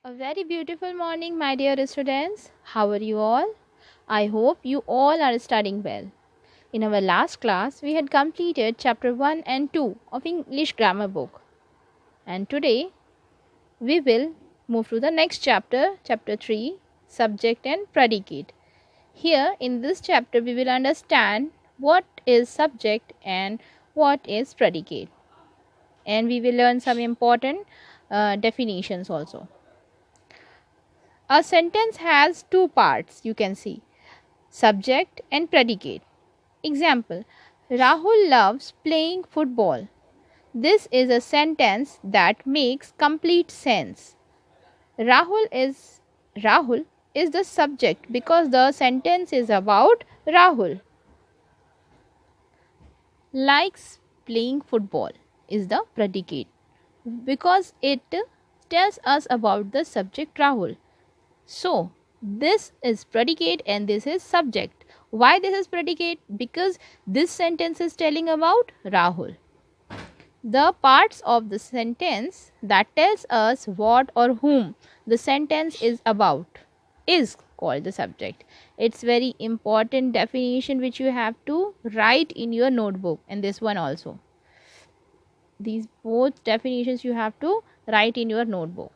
A very beautiful morning, my dear students. How are you all? I hope you all are studying well. In our last class, we had completed chapter 1 and 2 of English grammar book. And today, we will move to the next chapter, chapter 3, subject and predicate. Here, in this chapter, we will understand what is subject and what is predicate. And we will learn some important definitions also. A sentence has two parts, you can see, subject and predicate. Example, Rahul loves playing football. This is a sentence that makes complete sense. Rahul is the subject because the sentence is about Rahul. Likes playing football is the predicate because it tells us about the subject Rahul. So, this is predicate and this is subject. Why this is predicate? Because this sentence is telling about Rahul. The parts of the sentence that tells us what or whom the sentence is about is called the subject. It's very important definition which you have to write in your notebook, and this one also. These both definitions you have to write in your notebook.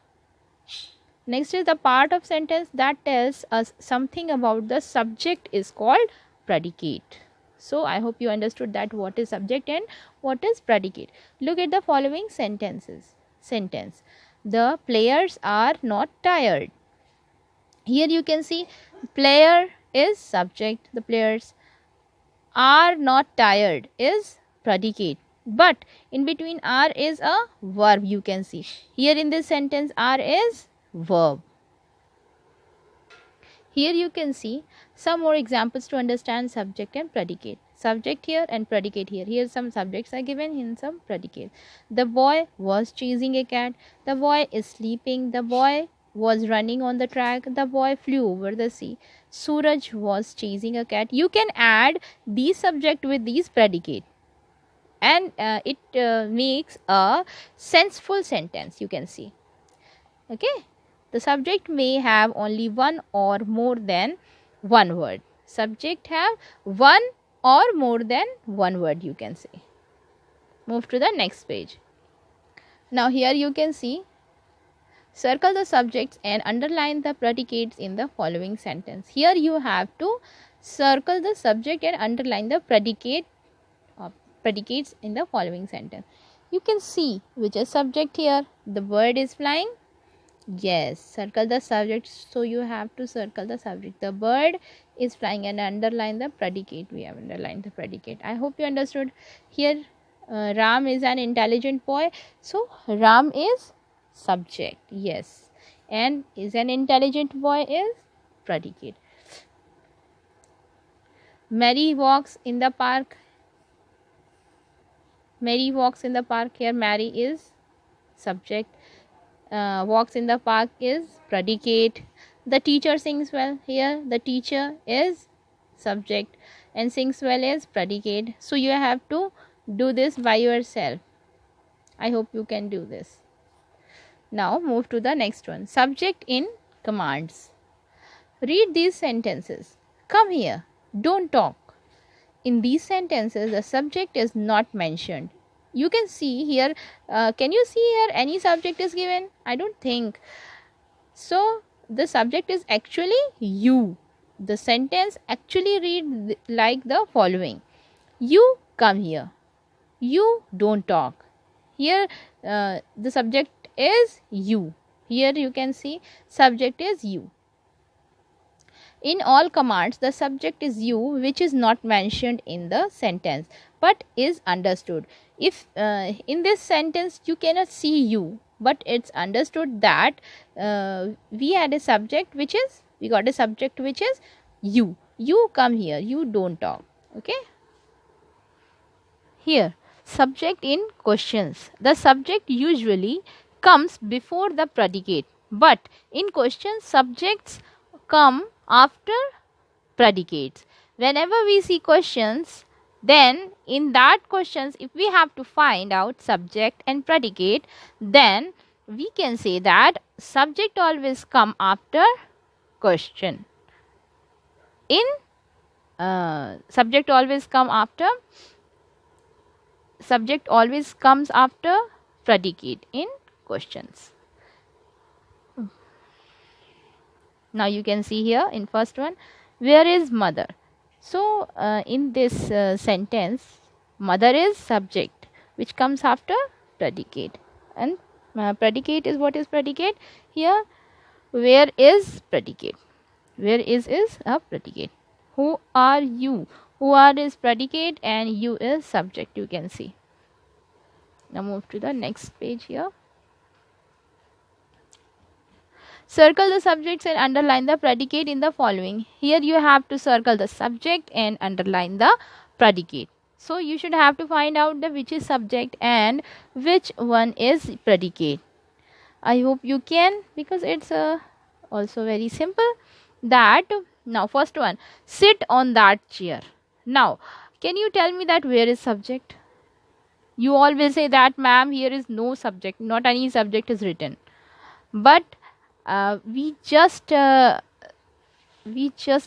Next is the part of sentence that tells us something about the subject is called predicate. So I hope you understood that what is subject and what is predicate. Look at the following sentences. Sentence. The players are not tired. Here you can see player is subject. The players are not tired is predicate. But in between are is a verb, you can see. Here in this sentence are is verb. Here you can see some more examples to understand subject and predicate. Subject here and predicate here. Here some subjects are given, in some predicate. The boy was chasing a cat. The boy is sleeping. The boy was running on the track. The boy flew over the sea. Suraj was chasing a cat. You can add these subject with these predicate, and it makes a senseful sentence, you can see. Okay. The subject may have only one or more than one word. Subject have one or more than one word, you can say. Move to the next page. Now here you can see, circle the subjects and underline the predicates in the following sentence. Here you have to circle the subject and underline the predicates in the following sentence. You can see which is subject here. The bird is flying. Yes, circle the subject, so you have to circle the subject. The bird is flying and underline the predicate. We have underlined the predicate. I hope you understood. Here Ram is an intelligent boy, so Ram is subject. Yes, and is an intelligent boy is predicate. Mary walks in the park. Mary walks in the park. Here Mary is subject. Walks in the park is predicate. The teacher sings well. Here the teacher is subject and sings well is predicate. So you have to do this by yourself. I hope you can do this. Now move to the next one. Subject in commands. Read these sentences. Come here. Don't talk. In these sentences, the subject is not mentioned. You can see here, can you see here any subject is given? I don't think. So, the subject is actually you. The sentence actually read like the following. You come here. You don't talk. Here, the subject is you. Here you can see subject is you. In all commands, the subject is you, which is not mentioned in the sentence but is understood. If in this sentence you cannot see you, but it's understood that we got a subject which is you. You come here, you don't talk. Okay. Here, subject in questions. The subject usually comes before the predicate, but in questions, subjects come after predicates. Whenever we see questions, then in that questions, if we have to find out subject and predicate, then we can say that subject always come after question. In subject always comes after predicate in questions. Now you can see here in first one, where is mother? So in this sentence, mother is subject which comes after predicate, and predicate is, what is predicate here? Where is predicate? Where is a predicate. Who are you? Who are is predicate and you is subject, you can see. Now move to the next page here. Circle the subjects and underline the predicate in the following. Here you have to circle the subject and underline the predicate. So you should have to find out the which is subject and which one is predicate. I hope you can, because it's also very simple. That now first one, sit on that chair. Now can you tell me that where is subject? You always say that ma'am here is no subject, not any subject is written. But we just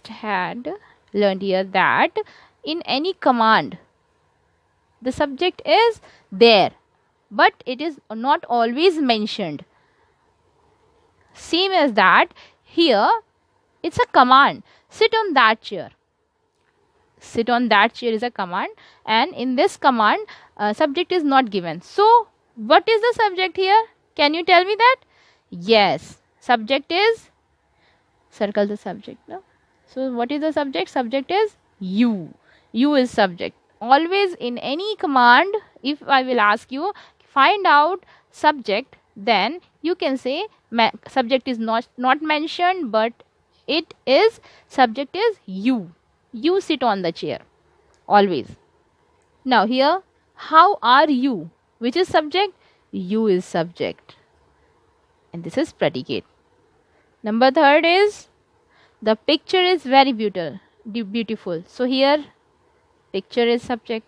had learned here that in any command the subject is there, but it is not always mentioned. Same as that, here it's a command, sit on that chair. Sit on that chair is a command, and in this command subject is not given. So what is the subject here? Can you tell me that? Yes, subject is, circle the subject now. So what is the subject? Subject is you. You is subject. Always in any command, if I will ask you find out subject, then you can say subject is not mentioned, but it is, subject is you. You sit on the chair always. Now here, how are you? Which is subject? You is subject, and this is predicate. Number third is, the picture is very beautiful. So here picture is subject,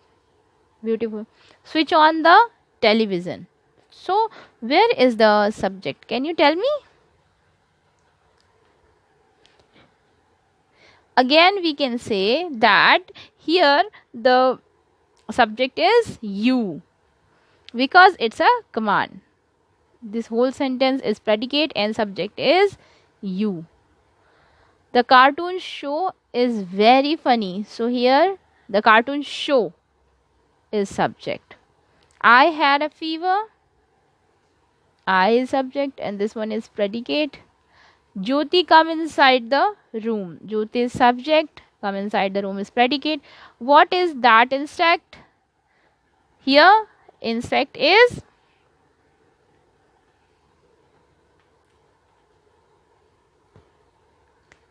beautiful. Switch on the television. So where is the subject? Can you tell me? Again we can say that here the subject is you, because it's a command. This whole sentence is predicate and subject is you. The cartoon show is very funny. So here the cartoon show is subject. I had a fever. I is subject, and this one is predicate. Jyoti come inside the room. Jyoti is subject. Come inside the room is predicate. What is that insect? Here insect is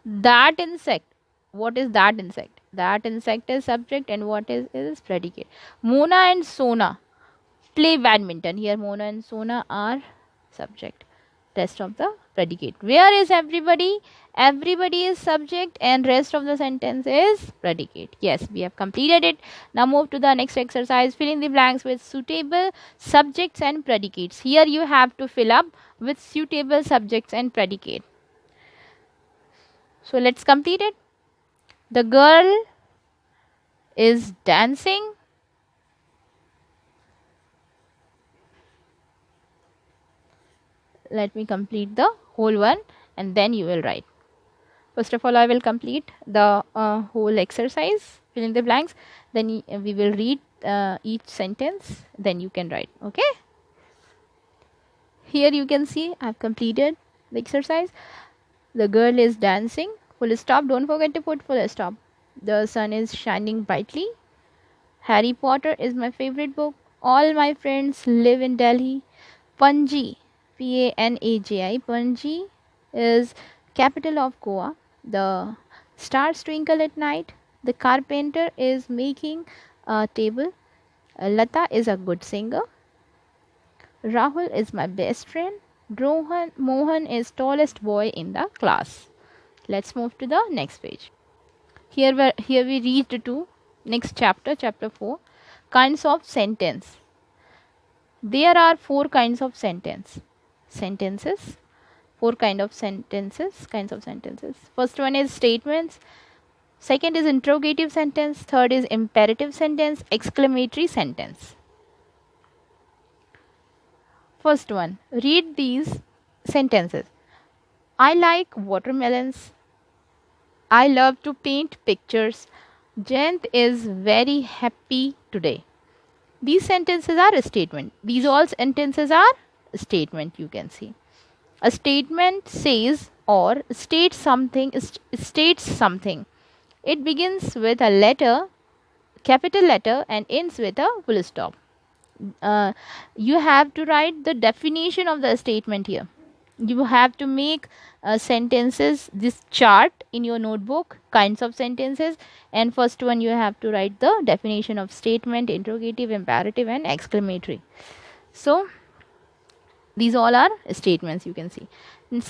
that insect. What is that insect? That insect is subject, and what is predicate. Mona and Sona play badminton. Here Mona and Sona are subject. Rest of the predicate. Where is everybody? Everybody is subject, and rest of the sentence is predicate. Yes, we have completed it. Now move to the next exercise. Fill in the blanks with suitable subjects and predicates. Here you have to fill up with suitable subjects and predicate. So let's complete it. The girl is dancing. Let me complete the whole one and then you will write. First of all, I will complete the whole exercise, fill in the blanks, then we will read each sentence, then you can write. Okay. Here you can see I have completed the exercise. The girl is dancing. Full stop. Don't forget to put full stop. The sun is shining brightly. Harry Potter is my favorite book. All my friends live in Delhi. Panji, P-A-N-A-J-I, Panji is capital of Goa. The stars twinkle at night. The carpenter is making a table. Lata is a good singer. Rahul is my best friend. Mohan is tallest boy in the class. Let's move to the next page. Here we reached to next chapter, chapter 4, kinds of sentence. There are 4 kinds of sentence. sentences. Four kinds of sentences. First one is statements. Second is interrogative sentence. Third is imperative sentence, exclamatory sentence. First one, read these sentences. I like watermelons. I love to paint pictures. Jayant is very happy today. These sentences are a statement. These all sentences are a statement, you can see. A statement says or states something. It begins with a letter, capital letter, and ends with a full stop. You have to write the definition of the statement here. You have to make sentences, this chart in your notebook, kinds of sentences, and first one you have to write the definition of statement, interrogative, imperative, and exclamatory. So these all are statements, you can see.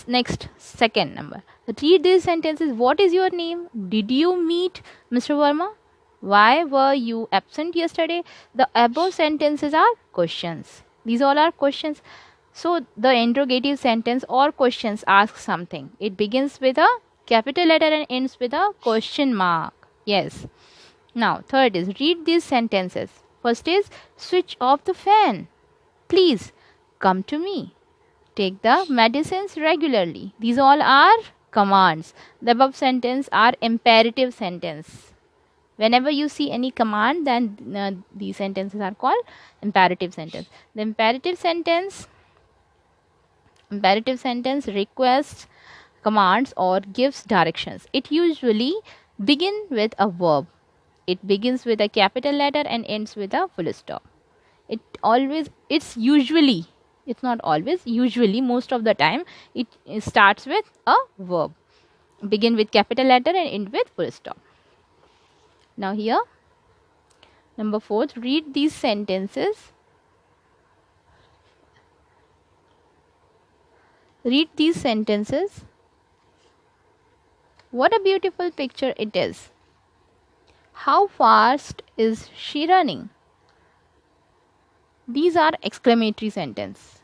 Next, second number, read these sentences. What is your name? Did you meet Mr. Verma? Why were you absent yesterday? The above sentences are questions. These all are questions. So the interrogative sentence or questions ask something. It begins with a capital letter and ends with a question mark. Yes. Now third is read these sentences. First is switch off the fan. Please come to me. Take the medicines regularly. These all are commands. The above sentence are imperative sentence. Whenever you see any command, then these sentences are called imperative sentence. The imperative sentence requests commands or gives directions. It usually begins with a verb. It begins with a capital letter and ends with a full stop. It's not always, usually most of the time it starts with a verb. Begin with capital letter and end with full stop. Now here, number 4, read these sentences. Read these sentences. What a beautiful picture it is. How fast is she running? These are exclamatory sentence.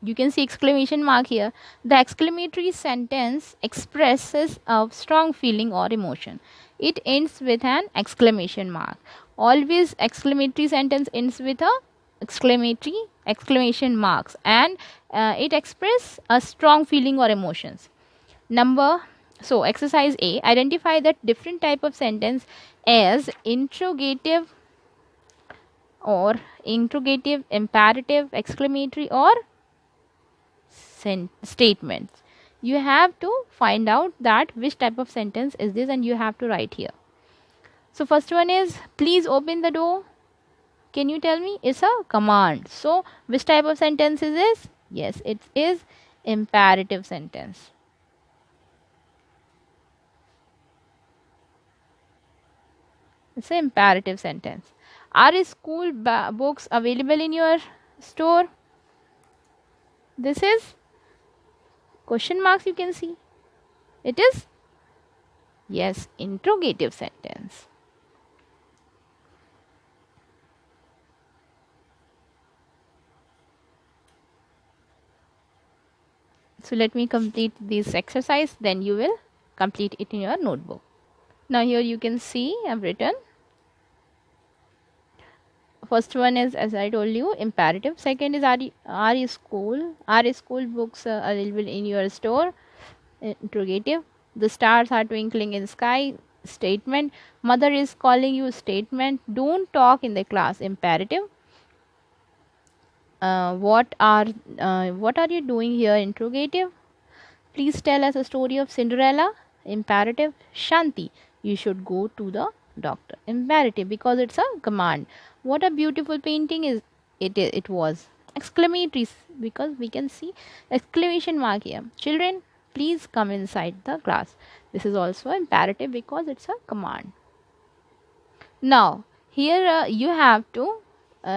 You can see exclamation mark here. The exclamatory sentence expresses a strong feeling or emotion. It ends with an exclamation mark. Always exclamatory sentence ends with a exclamation marks, and it expresses a strong feeling or emotions. So exercise A, identify the different type of sentence as interrogative, imperative, exclamatory, or statements. You have to find out that which type of sentence is this, and you have to write here. So first one is please open the door. Can you tell me? It's a command. So which type of sentence is this? Yes, it is imperative sentence. It's an imperative sentence. Are school books available in your store? This is question marks, you can see. It is, yes, interrogative sentence. So let me complete this exercise, then you will complete it in your notebook. Now here you can see I have written. First one is, as I told you, imperative. Second is are school books available in your store? Interrogative. The stars are twinkling in sky. Statement. Mother is calling you. Statement. Don't talk in the class. Imperative. What are you doing here? Interrogative. Please tell us a story of Cinderella. Imperative. Shanti, you should go to the doctor. Imperative, because it's a command. What a beautiful painting is it was. Exclamatory, because we can see exclamation mark here. Children, please come inside the class. This is also imperative because it's a command. Now here you have to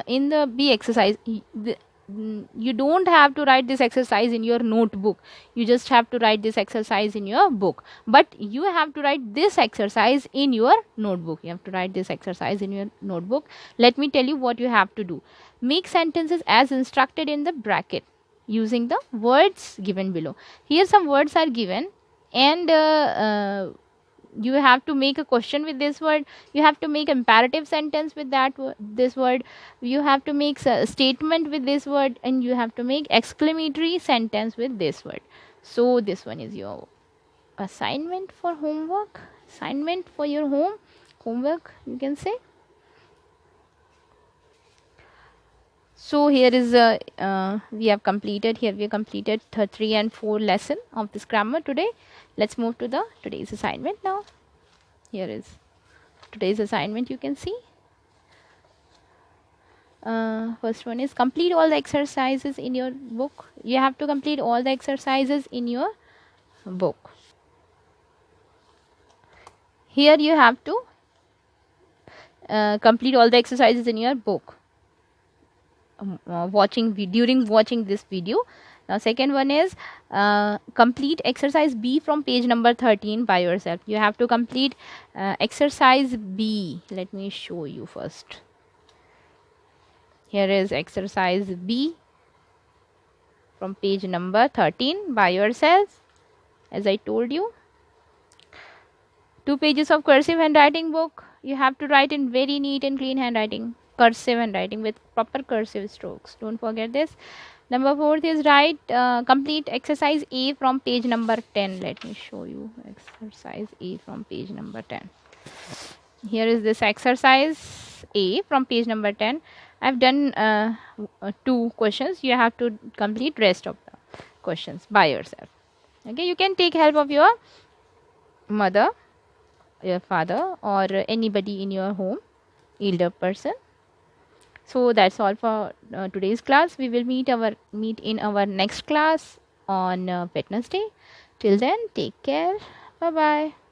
in the B exercise, you don't have to write this exercise in your notebook. You just have to write this exercise in your book, but you have to write this exercise in your notebook. You have to write this exercise in your notebook. Let me tell you what you have to do. Make sentences as instructed in the bracket. using the words given below. Here some words are given, and you have to make a question with this word, you have to make imperative sentence with this word, you have to make a statement with this word, and you have to make exclamatory sentence with this word. So this one is your assignment for homework, assignment for your homework, you can say. So here is we have completed 3 and 4 lesson of this grammar today. Let's move to the today's assignment now. Here is today's assignment, you can see. First one is complete all the exercises in your book. You have to complete all the exercises in your book. Here you have to complete all the exercises in your book during watching this video. Now second one is complete exercise B from page number 13 by yourself. You have to complete exercise B. Let me show you first. Here is exercise B from page number 13 by yourself, as I told you. 2 pages of cursive handwriting book. You have to write in very neat and clean handwriting, cursive handwriting with proper cursive strokes. Don't forget this. Number 4 is write complete exercise A from page number 10. Let me show you exercise A from page number 10. Here is this exercise A from page number 10. I've done 2 questions. You have to complete rest of the questions by yourself. Okay, you can take help of your mother, your father, or anybody in your home, elder person. So that's all for today's class. We will meet in our next class on Wednesday. Till then, take care. Bye bye.